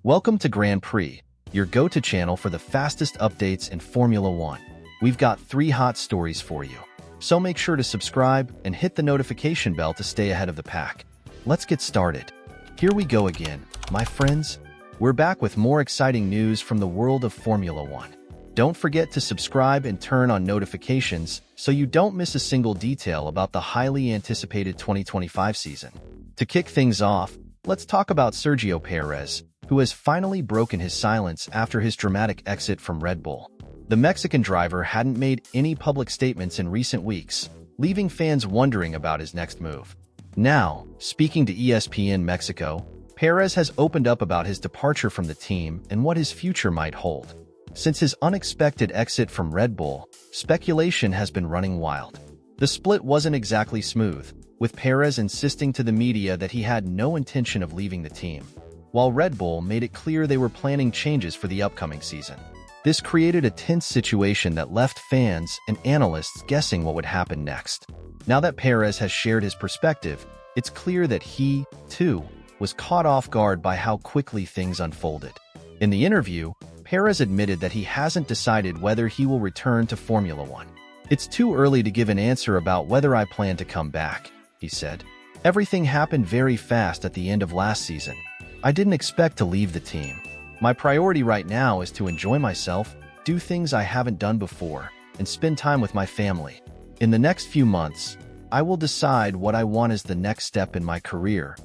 Welcome to Grand Prix, your go-to channel for the fastest updates in Formula One. We've got 3 hot stories for you, so make sure to subscribe and hit the notification bell to stay ahead of the pack. Let's get started. Here we go again, my friends. We're back with more exciting news from the world of Formula One. Don't forget to subscribe and turn on notifications so you don't miss a single detail about the highly anticipated 2025 season. To kick things off, let's talk about Sergio Perez, who has finally broken his silence after his dramatic exit from Red Bull. The Mexican driver hadn't made any public statements in recent weeks, leaving fans wondering about his next move. Now, speaking to ESPN Mexico, Perez has opened up about his departure from the team and what his future might hold. Since his unexpected exit from Red Bull, speculation has been running wild. The split wasn't exactly smooth, with Perez insisting to the media that he had no intention of leaving the team, while Red Bull made it clear they were planning changes for the upcoming season. This created a tense situation that left fans and analysts guessing what would happen next. Now that Perez has shared his perspective, it's clear that he, too, was caught off guard by how quickly things unfolded. In the interview, Perez admitted that he hasn't decided whether he will return to Formula One. "It's too early to give an answer about whether I plan to come back," he said. "Everything happened very fast at the end of last season. I didn't expect to leave the team. My priority right now is to enjoy myself, do things I haven't done before, and spend time with my family. In the next few months, I will decide what I want as the next step in my career."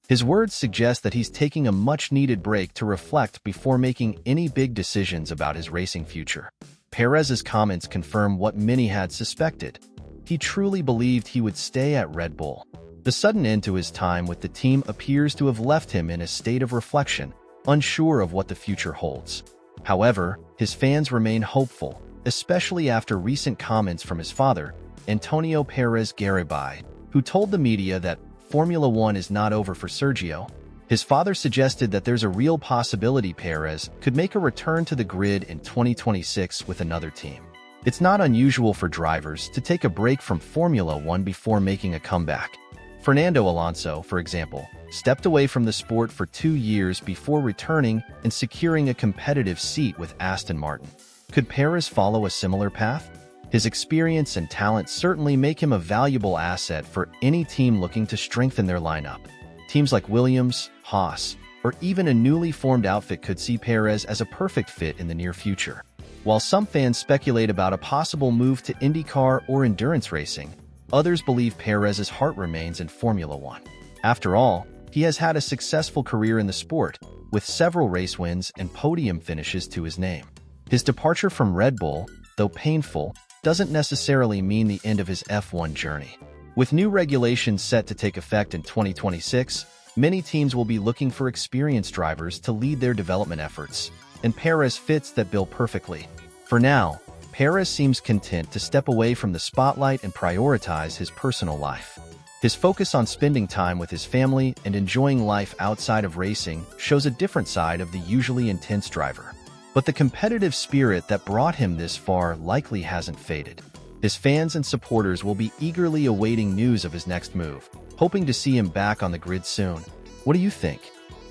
His words suggest that he's taking a much-needed break to reflect before making any big decisions about his racing future. Perez's comments confirm what many had suspected. He truly believed he would stay at Red Bull. The sudden end to his time with the team appears to have left him in a state of reflection, unsure of what the future holds. However, his fans remain hopeful, especially after recent comments from his father, Antonio Perez Garibay, who told the media that Formula One is not over for Sergio. His father suggested that there's a real possibility Perez could make a return to the grid in 2026 with another team. It's not unusual for drivers to take a break from Formula One before making a comeback. Fernando Alonso, for example, stepped away from the sport for 2 years before returning and securing a competitive seat with Aston Martin. Could Perez follow a similar path? His experience and talent certainly make him a valuable asset for any team looking to strengthen their lineup. Teams like Williams, Haas, or even a newly formed outfit could see Perez as a perfect fit in the near future. While some fans speculate about a possible move to IndyCar or endurance racing, others believe Perez's heart remains in Formula One. After all, he has had a successful career in the sport, with several race wins and podium finishes to his name. His departure from Red Bull, though painful, doesn't necessarily mean the end of his F1 journey. With new regulations set to take effect in 2026, many teams will be looking for experienced drivers to lead their development efforts, and Perez fits that bill perfectly. For now, Perez seems content to step away from the spotlight and prioritize his personal life. His focus on spending time with his family and enjoying life outside of racing shows a different side of the usually intense driver. But the competitive spirit that brought him this far likely hasn't faded. His fans and supporters will be eagerly awaiting news of his next move, hoping to see him back on the grid soon. What do you think?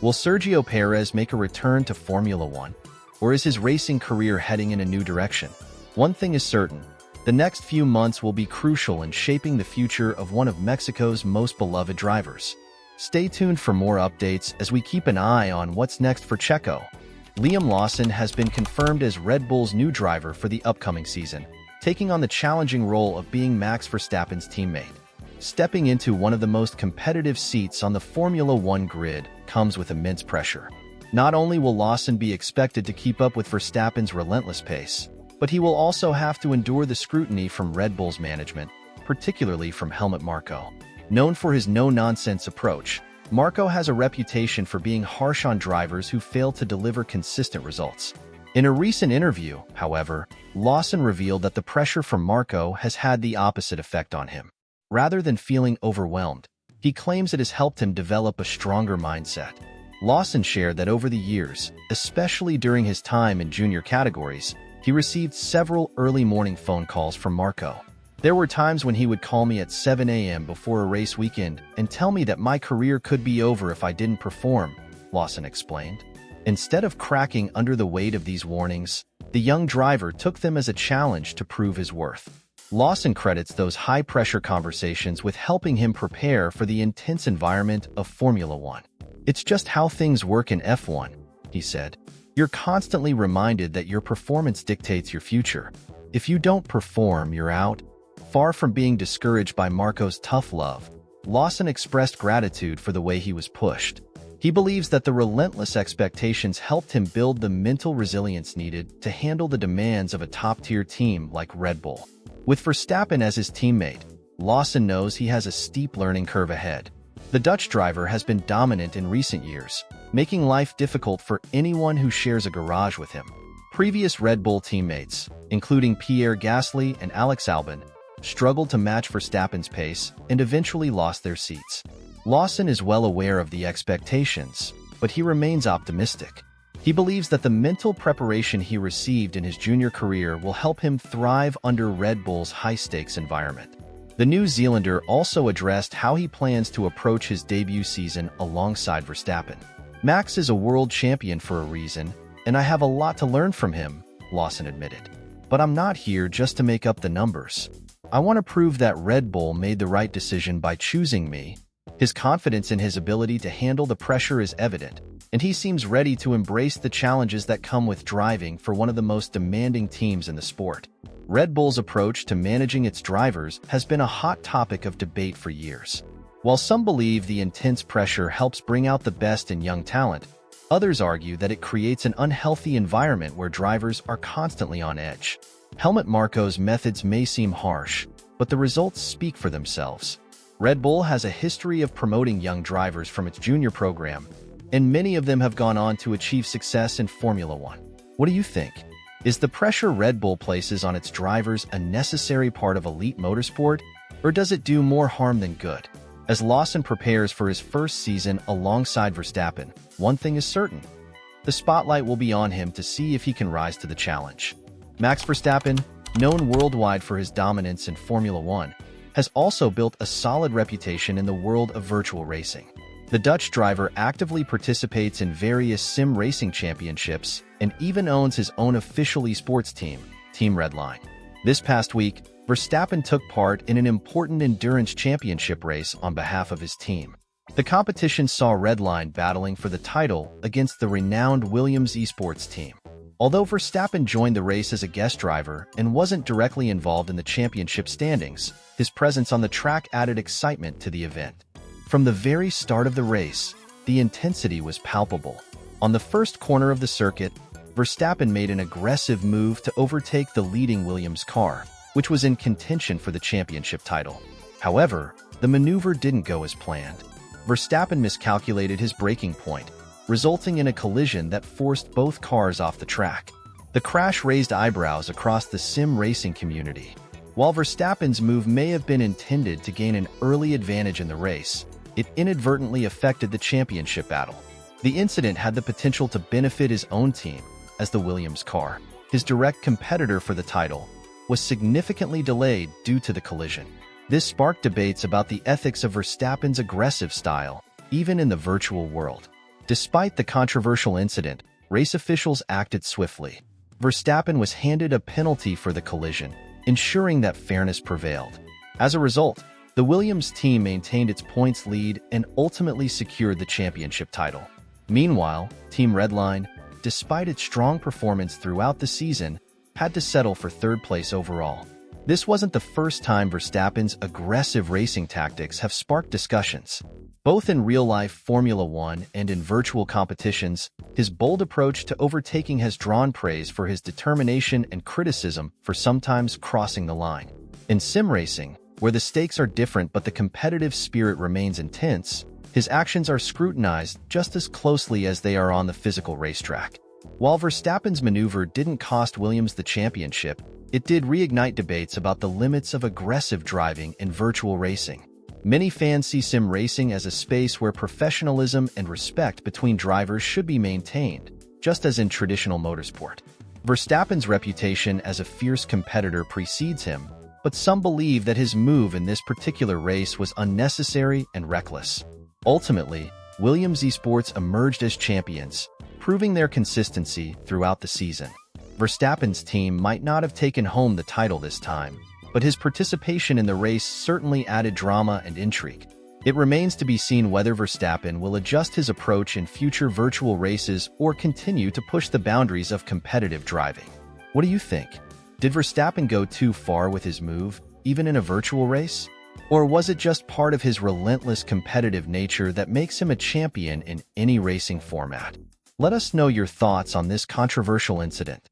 Will Sergio Perez make a return to Formula One? Or is his racing career heading in a new direction? One thing is certain, the next few months will be crucial in shaping the future of one of Mexico's most beloved drivers. Stay tuned for more updates as we keep an eye on what's next for Checo. Liam Lawson has been confirmed as Red Bull's new driver for the upcoming season, taking on the challenging role of being Max Verstappen's teammate. Stepping into one of the most competitive seats on the Formula One grid comes with immense pressure. Not only will Lawson be expected to keep up with Verstappen's relentless pace, but he will also have to endure the scrutiny from Red Bull's management, particularly from Helmut Marko. Known for his no-nonsense approach, Marko has a reputation for being harsh on drivers who fail to deliver consistent results. In a recent interview, however, Lawson revealed that the pressure from Marko has had the opposite effect on him. Rather than feeling overwhelmed, he claims it has helped him develop a stronger mindset. Lawson shared that over the years, especially during his time in junior categories, he received several early morning phone calls from Marko. "There were times when he would call me at 7 a.m. before a race weekend and tell me that my career could be over if I didn't perform," Lawson explained. Instead of cracking under the weight of these warnings, the young driver took them as a challenge to prove his worth. Lawson credits those high-pressure conversations with helping him prepare for the intense environment of Formula One. "It's just how things work in F1, he said. "You're constantly reminded that your performance dictates your future. If you don't perform, you're out." Far from being discouraged by Marco's tough love, Lawson expressed gratitude for the way he was pushed. He believes that the relentless expectations helped him build the mental resilience needed to handle the demands of a top-tier team like Red Bull. With Verstappen as his teammate, Lawson knows he has a steep learning curve ahead. The Dutch driver has been dominant in recent years, making life difficult for anyone who shares a garage with him. Previous Red Bull teammates, including Pierre Gasly and Alex Albon, struggled to match Verstappen's pace and eventually lost their seats. Lawson is well aware of the expectations, but he remains optimistic. He believes that the mental preparation he received in his junior career will help him thrive under Red Bull's high-stakes environment. The New Zealander also addressed how he plans to approach his debut season alongside Verstappen. "Max is a world champion for a reason, and I have a lot to learn from him," Lawson admitted. "But I'm not here just to make up the numbers. I want to prove that Red Bull made the right decision by choosing me." His confidence in his ability to handle the pressure is evident, and he seems ready to embrace the challenges that come with driving for one of the most demanding teams in the sport. Red Bull's approach to managing its drivers has been a hot topic of debate for years. While some believe the intense pressure helps bring out the best in young talent, others argue that it creates an unhealthy environment where drivers are constantly on edge. Helmut Marko's methods may seem harsh, but the results speak for themselves. Red Bull has a history of promoting young drivers from its junior program, and many of them have gone on to achieve success in Formula One. What do you think? Is the pressure Red Bull places on its drivers a necessary part of elite motorsport, or does it do more harm than good? As Lawson prepares for his first season alongside Verstappen, one thing is certain: the spotlight will be on him to see if he can rise to the challenge. Max Verstappen, known worldwide for his dominance in Formula One, has also built a solid reputation in the world of virtual racing. The Dutch driver actively participates in various sim racing championships and even owns his own official esports team, Team Redline. This past week, Verstappen took part in an important endurance championship race on behalf of his team. The competition saw Redline battling for the title against the renowned Williams esports team. Although Verstappen joined the race as a guest driver and wasn't directly involved in the championship standings, his presence on the track added excitement to the event. From the very start of the race, the intensity was palpable. On the first corner of the circuit, Verstappen made an aggressive move to overtake the leading Williams car, which was in contention for the championship title. However, the maneuver didn't go as planned. Verstappen miscalculated his braking point, resulting in a collision that forced both cars off the track. The crash raised eyebrows across the sim racing community. While Verstappen's move may have been intended to gain an early advantage in the race, it inadvertently affected the championship battle. The incident had the potential to benefit his own team, as the Williams car, his direct competitor for the title, was significantly delayed due to the collision. This sparked debates about the ethics of Verstappen's aggressive style, even in the virtual world. Despite the controversial incident, race officials acted swiftly. Verstappen was handed a penalty for the collision, ensuring that fairness prevailed. As a result, the Williams team maintained its points lead and ultimately secured the championship title. Meanwhile, Team Redline, despite its strong performance throughout the season, had to settle for third place overall. This wasn't the first time Verstappen's aggressive racing tactics have sparked discussions. Both in real-life Formula One and in virtual competitions, his bold approach to overtaking has drawn praise for his determination and criticism for sometimes crossing the line. In sim racing, where the stakes are different but the competitive spirit remains intense, his actions are scrutinized just as closely as they are on the physical racetrack. While Verstappen's maneuver didn't cost Williams the championship, it did reignite debates about the limits of aggressive driving in virtual racing. Many fans see sim racing as a space where professionalism and respect between drivers should be maintained, just as in traditional motorsport. Verstappen's reputation as a fierce competitor precedes him, but some believe that his move in this particular race was unnecessary and reckless. Ultimately, Williams Esports emerged as champions, proving their consistency throughout the season. Verstappen's team might not have taken home the title this time, but his participation in the race certainly added drama and intrigue. It remains to be seen whether Verstappen will adjust his approach in future virtual races or continue to push the boundaries of competitive driving. What do you think? Did Verstappen go too far with his move, even in a virtual race? Or was it just part of his relentless competitive nature that makes him a champion in any racing format? Let us know your thoughts on this controversial incident.